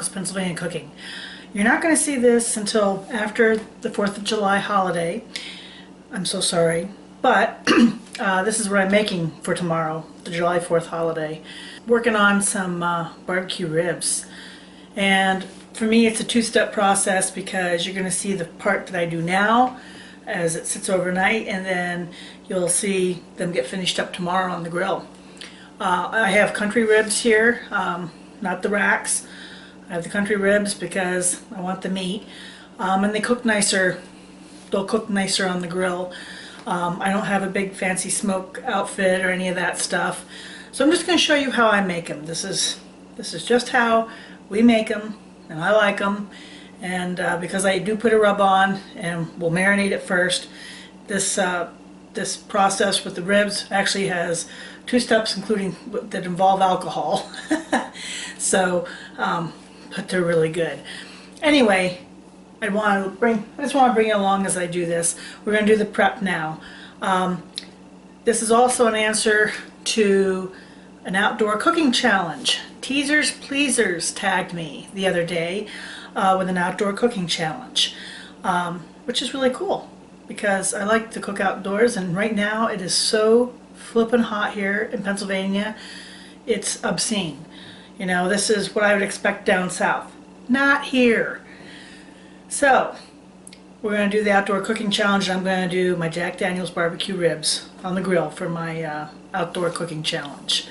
Helga's Pennsylvania Cooking. You're not going to see this until after the 4th of July holiday. I'm so sorry. But this is what I'm making for tomorrow, the July 4th holiday. Working on some barbecue ribs. And for me it's a two-step process because you're going to see the part that I do now as it sits overnight, and then you'll see them get finished up tomorrow on the grill. I have country ribs here, not the racks. I have the country ribs because I want the meat, and they cook nicer. They'll cook nicer on the grill. I don't have a big fancy smoke outfit or any of that stuff, so I'm just going to show you how I make them. This is just how we make them, and I like them. And because I do put a rub on, and we'll marinate it first. This process with the ribs actually has 2 steps, including that involve alcohol. So, but they're really good. Anyway, I just want to bring you along as I do this. We're going to do the prep now. This is also an answer to an outdoor cooking challenge. Teasers Pleasers tagged me the other day with an outdoor cooking challenge, which is really cool because I like to cook outdoors, and right now it is so flippin' hot here in Pennsylvania. It's obscene. You know, this is what I would expect down south. Not here. So we're going to do the outdoor cooking challenge, and I'm going to do my Jack Daniel's barbecue ribs on the grill for my outdoor cooking challenge.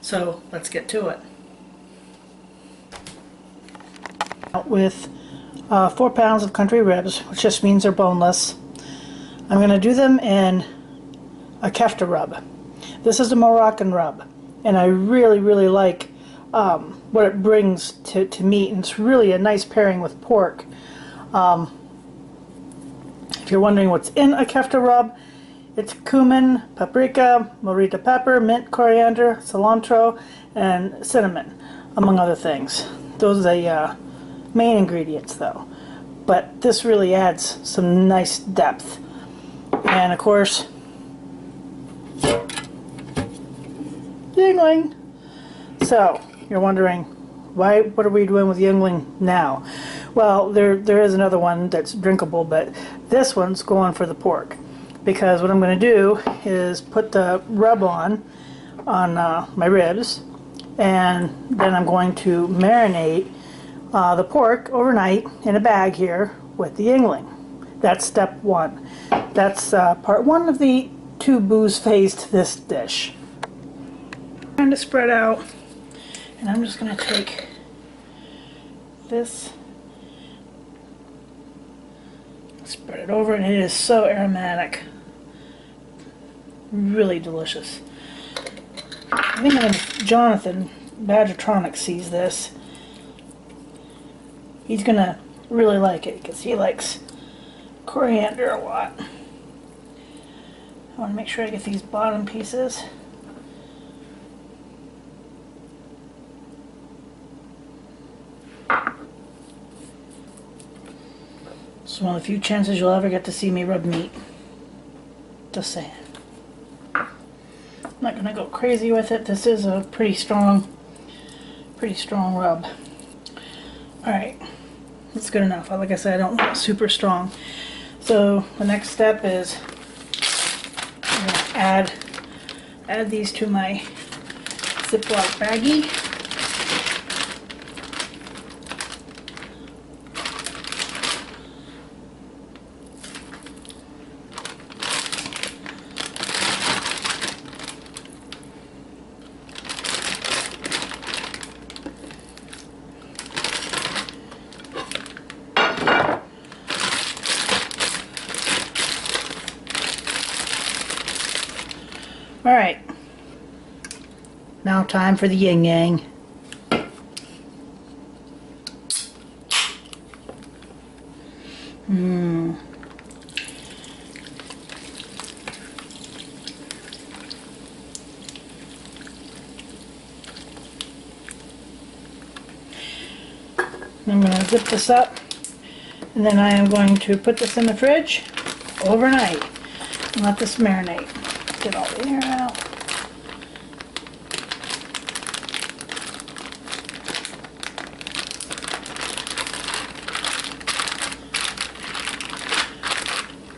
So let's get to it. With 4 pounds of country ribs, which just means they're boneless. I'm going to do them in a Kefta Rub. This is a Moroccan rub, and I really like what it brings to meat, and it's really a nice pairing with pork. If you're wondering what's in a Kefta Rub, it's cumin, paprika, morita pepper, mint, coriander, cilantro, and cinnamon, among other things. Those are the main ingredients though, but this really adds some nice depth. And of course, Yuengling. So you're wondering, what are we doing with Yuengling now? Well, there is another one that's drinkable, but this one's going for the pork, because what I'm going to do is put the rub on my ribs, and then I'm going to marinate the pork overnight in a bag here with the Yuengling. That's step 1. That's part 1 of the 2 booze phase to this dish. Trying to spread out, and I'm just going to take this, spread it over, and it is so aromatic. Really delicious. I think when Jonathan Badgertronic sees this, he's gonna really like it because he likes coriander a lot. I want to make sure I get these bottom pieces. It's one of the few chances you'll ever get to see me rub meat. Just saying. I'm not gonna go crazy with it. This is a pretty strong rub. Alright, that's good enough. Like I said, I don't want it super strong. So the next step is I'm gonna add these to my ziploc baggie. Alright, now time for the yin yang. I'm going to zip this up, and then I am going to put this in the fridge overnight and let this marinate. Get all the air out.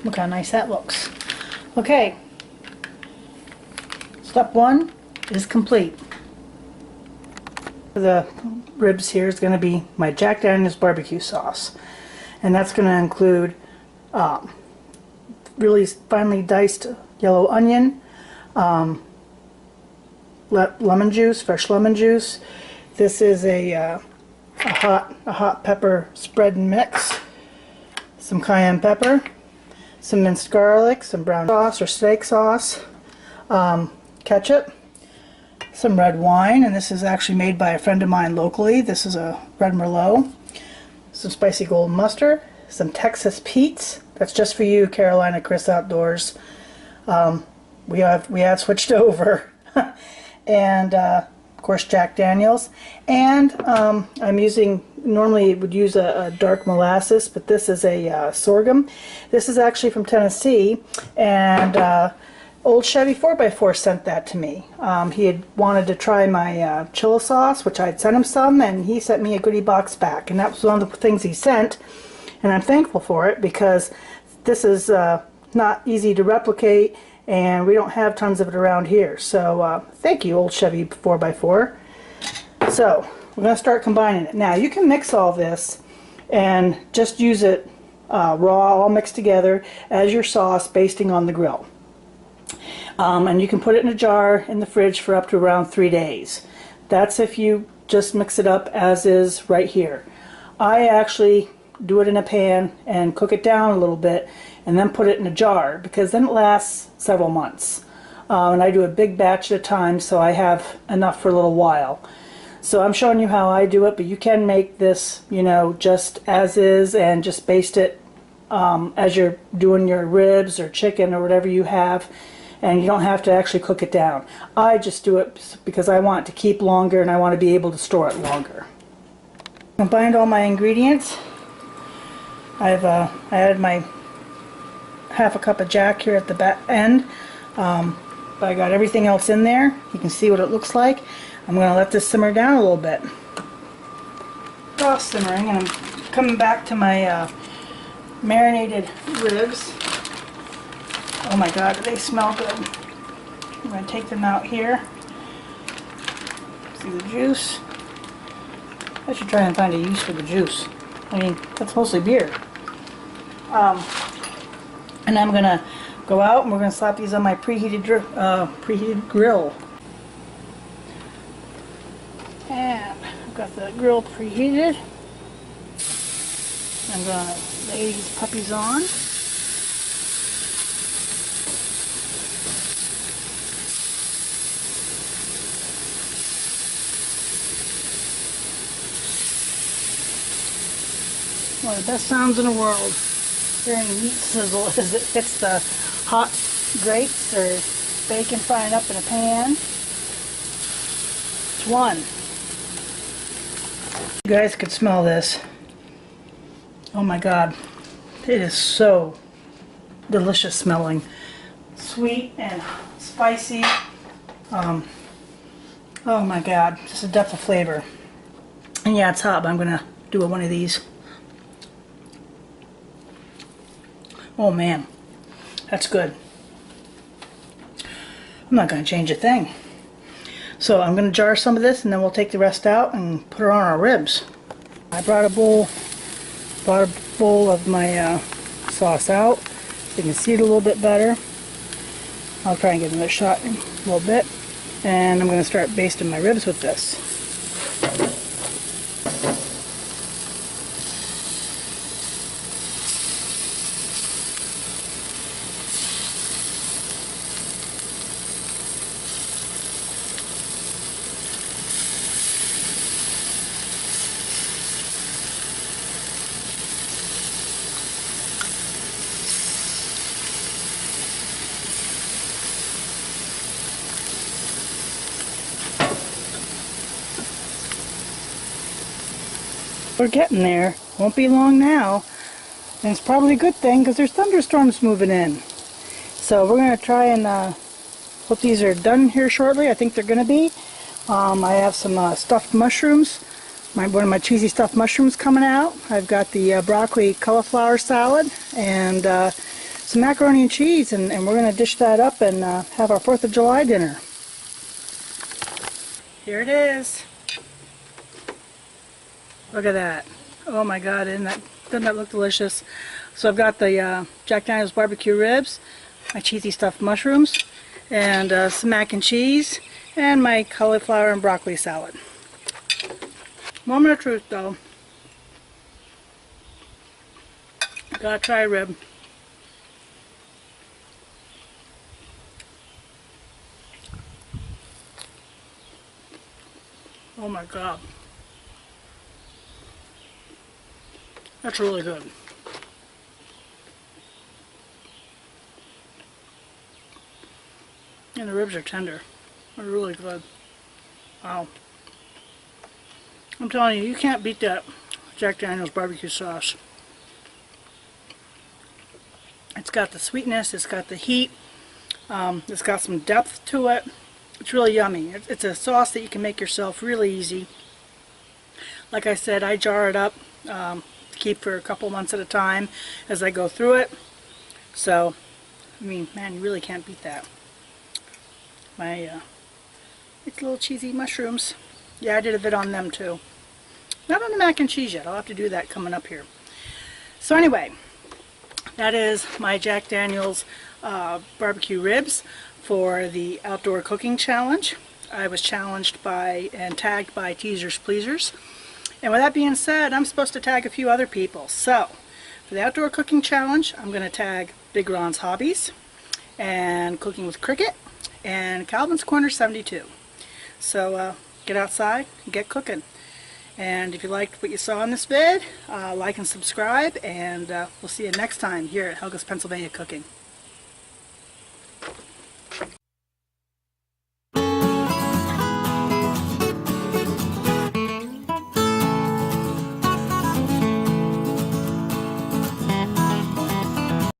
Look how nice that looks. Okay, step one is complete. The ribs here is going to be my Jack Daniel's barbecue sauce, and that's going to include really finely diced yellow onion, lemon juice, fresh lemon juice. This is a hot pepper spread and mix, some cayenne pepper, some minced garlic, some brown sauce or steak sauce, ketchup, some red wine, and this is actually made by a friend of mine locally. This is a red Merlot, some spicy golden mustard, some Texas Pete's. That's just for you, Carolina Chris Outdoors. We have switched over, and of course Jack Daniel's. And I'm using, normally would use a dark molasses, but this is a sorghum. This is actually from Tennessee, and old Chevy 4x4 sent that to me. He had wanted to try my chili sauce, which I'd sent him some, and he sent me a goodie box back, and that was one of the things he sent, and I'm thankful for it because this is not easy to replicate, and we don't have tons of it around here. So thank you, old Chevy 4x4. So we're going to start combining it. Now you can mix all this and just use it raw, all mixed together as your sauce, basting on the grill. And you can put it in a jar in the fridge for up to around 3 days. That's if you just mix it up as is right here. I actually do it in a pan and cook it down a little bit and then put it in a jar, because then it lasts several months. And I do a big batch at a time, so I have enough for a little while. So I'm showing you how I do it, but you can make this, you know, just as is and just baste it as you're doing your ribs or chicken or whatever you have, and you don't have to actually cook it down. I just do it because I want it to keep longer and I want to be able to store it longer. Combined all my ingredients. I've added my half a cup of Jack here at the back end, but I got everything else in there. You can see what it looks like. I'm going to let this simmer down a little bit. It's off simmering, and I'm coming back to my marinated ribs. Oh my god, they smell good. I'm going to take them out here. See the juice? I should try and find a use for the juice. I mean, that's mostly beer. And I'm going to go out and we're going to slap these on my preheated grill. And I've got the grill preheated. I'm going to lay these puppies on. One of the best sounds in the world, hearing the meat sizzle as it hits the hot grates or bacon frying up in a pan. It's one. You guys could smell this. Oh my god, it is so delicious smelling. Sweet and spicy. Oh my god, just a depth of flavor. And yeah, it's hot, but I'm gonna do one of these. Oh man, that's good. I'm not going to change a thing. So I'm going to jar some of this and then we'll take the rest out and put it on our ribs. I brought a bowl of my sauce out so you can see it a little bit better. I'll try and give it a shot in a little bit. And I'm going to start basting my ribs with this. We're getting there. Won't be long now. And it's probably a good thing because there's thunderstorms moving in. So we're going to try and hope these are done here shortly. I think they're going to be. I have some stuffed mushrooms. One of my cheesy stuffed mushrooms coming out. I've got the broccoli cauliflower salad and some macaroni and cheese, and we're going to dish that up and have our 4th of July dinner. Here it is. Look at that. Oh my God, doesn't that look delicious? So I've got the Jack Daniel's barbecue ribs, my cheesy stuffed mushrooms, and some mac and cheese, and my cauliflower and broccoli salad. Moment of truth though. Gotta try a rib. Oh my God. That's really good. And the ribs are tender. They're really good. Wow. I'm telling you, you can't beat that Jack Daniel's barbecue sauce. It's got the sweetness, it's got the heat, it's got some depth to it. It's really yummy. It's a sauce that you can make yourself really easy. Like I said, I jar it up to keep for a couple months at a time as I go through it. So, I mean, man, you really can't beat that. My it's little cheesy mushrooms. Yeah, I did a vid on them too. Not on the mac and cheese yet. I'll have to do that coming up here. So anyway, that is my Jack Daniel's barbecue ribs for the outdoor cooking challenge. I was challenged by and tagged by Teasers Pleasers. And with that being said, I'm supposed to tag a few other people. So, for the outdoor cooking challenge, I'm going to tag Big Ron's Hobbies, and Cooking with Cricket, and Calvin's Corner 72. So, get outside and get cooking. And if you liked what you saw in this vid, like and subscribe, and we'll see you next time here at Helga's Pennsylvania Cooking.